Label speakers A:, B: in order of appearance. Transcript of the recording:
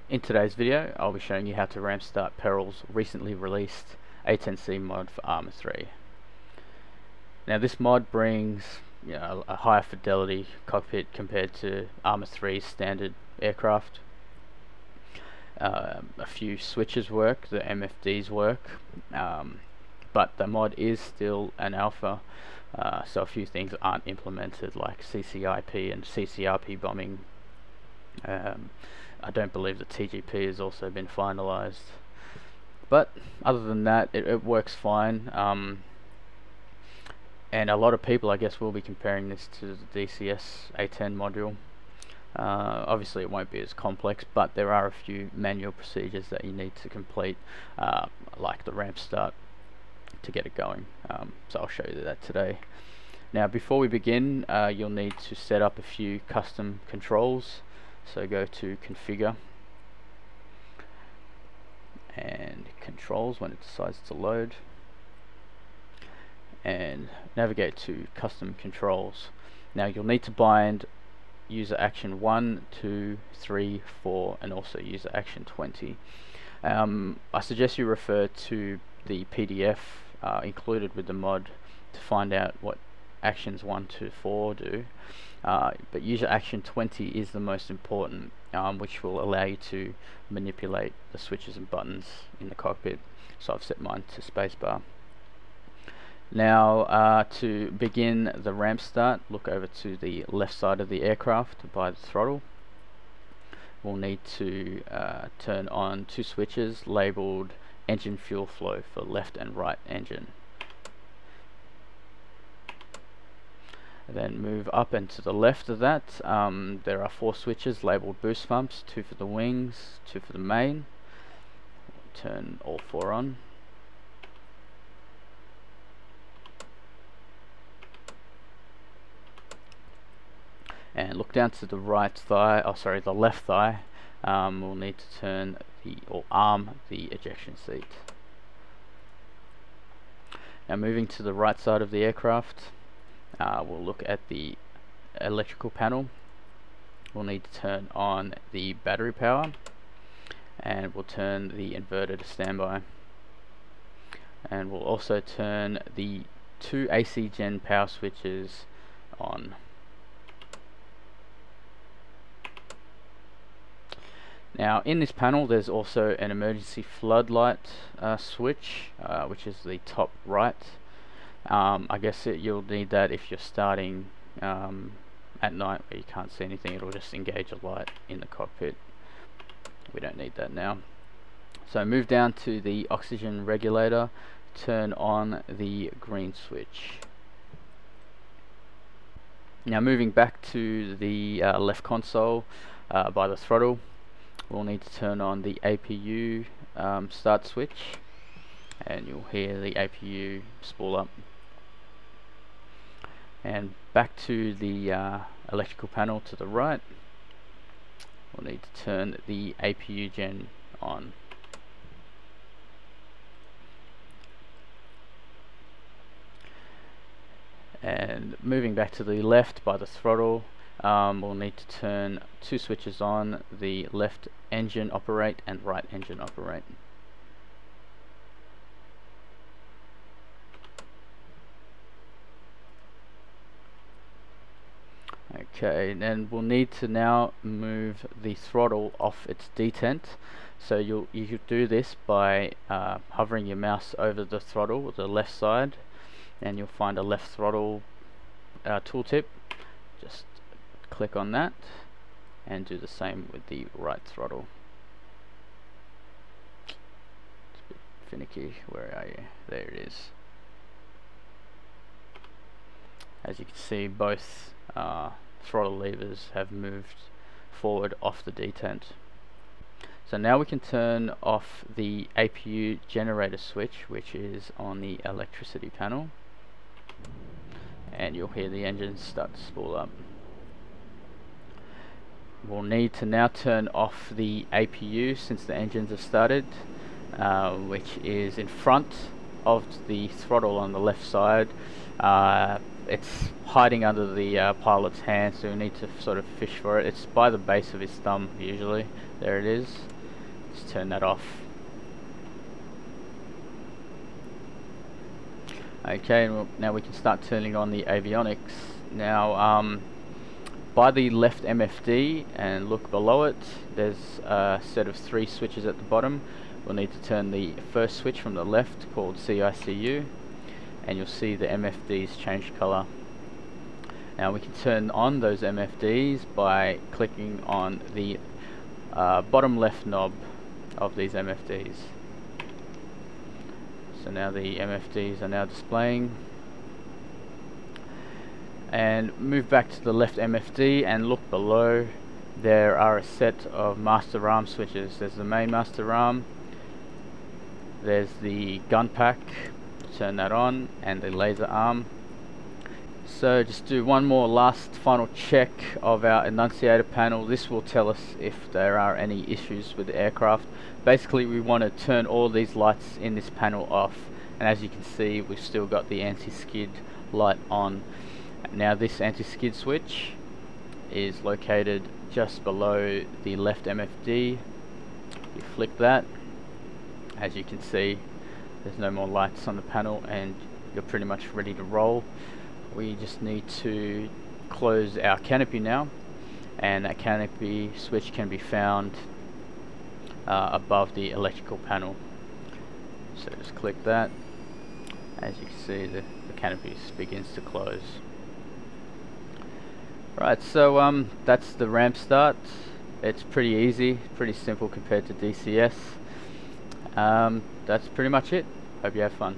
A: In today's video, I'll be showing you how to ramp start Peral's recently released A-10C mod for Arma 3. Now this mod brings a higher fidelity cockpit compared to Arma 3's standard aircraft. A few switches work, the MFDs work, but the mod is still an alpha, so a few things aren't implemented, like CCIP and CCRP bombing. I don't believe the TGP has also been finalized, but other than that it works fine, and a lot of people, I guess, will be comparing this to the DCS A10 module. Obviously it won't be as complex, but there are a few manual procedures that you need to complete, like the ramp start, to get it going. So I'll show you that today. Now before we begin, you'll need to set up a few custom controls. So go to configure and controls when it decides to load, and navigate to custom controls. Now you'll need to bind user action 1, 2, 3, 4 and also user action 20. I suggest you refer to the PDF included with the mod to find out what actions 1 to 4 do, but user action 20 is the most important, which will allow you to manipulate the switches and buttons in the cockpit. So I've set mine to spacebar. Now to begin the ramp start, look over to the left side of the aircraft by the throttle. We'll need to turn on two switches labeled engine fuel flow for left and right engine. Then move up and to the left of that, there are 4 switches labeled boost pumps, 2 for the wings, 2 for the main. Turn all 4 on. And look down to the right thigh, the left thigh. We'll need to turn or arm the ejection seat. Now moving to the right side of the aircraft, we'll look at the electrical panel. We'll need to turn on the battery power, and we'll turn the inverter to standby, and we'll also turn the 2 AC gen power switches on. Now in this panel there's also an emergency floodlight switch, which is the top right. I guess you'll need that if you're starting at night where you can't see anything. It'll just engage a light in the cockpit. We don't need that now. So move down to the oxygen regulator, turn on the green switch. Now moving back to the left console by the throttle, we'll need to turn on the APU start switch, and you'll hear the APU spool up. And back to the electrical panel to the right, we'll need to turn the APU gen on. And moving back to the left by the throttle, we'll need to turn 2 switches on, the left engine operate and right engine operate. Okay, then we'll need to now move the throttle off its detent. So you could do this by hovering your mouse over the throttle, the left side, and you'll find a left throttle tooltip. Just click on that and do the same with the right throttle. It's a bit finicky. Where are you? There it is. As you can see, both throttle levers have moved forward off the detent. So now we can turn off the APU generator switch, which is on the electricity panel, and you'll hear the engines start to spool up. We'll need to now turn off the APU since the engines have started, which is in front of the throttle on the left side. It's hiding under the pilot's hand, so we need to sort of fish for it. It's by the base of his thumb usually. There it is. Just turn that off. Okay, well, now we can start turning on the avionics. Now, by the left MFD and look below it, there's a set of 3 switches at the bottom. We'll need to turn the first switch from the left, called CICU, and you'll see the MFDs change color. Now we can turn on those MFDs by clicking on the bottom left knob of these MFDs. So now the MFDs are now displaying. And move back to the left MFD and look below. There are a set of master arm switches. There's the main master arm, there's the gun pack, turn that on, and the laser arm. So just do one more last final check of our enunciator panel. This will tell us if there are any issues with the aircraft. Basically, we want to turn all these lights in this panel off, and as you can see, we've still got the anti-skid light on. Now this anti-skid switch is located just below the left MFD. You flick that, as you can see, there's no more lights on the panel and you're pretty much ready to roll. We just need to close our canopy now, and that canopy switch can be found above the electrical panel. So just click that. As you can see, the canopy begins to close. Right, so that's the ramp start. It's pretty easy, pretty simple compared to DCS. That's pretty much it. Hope you have fun.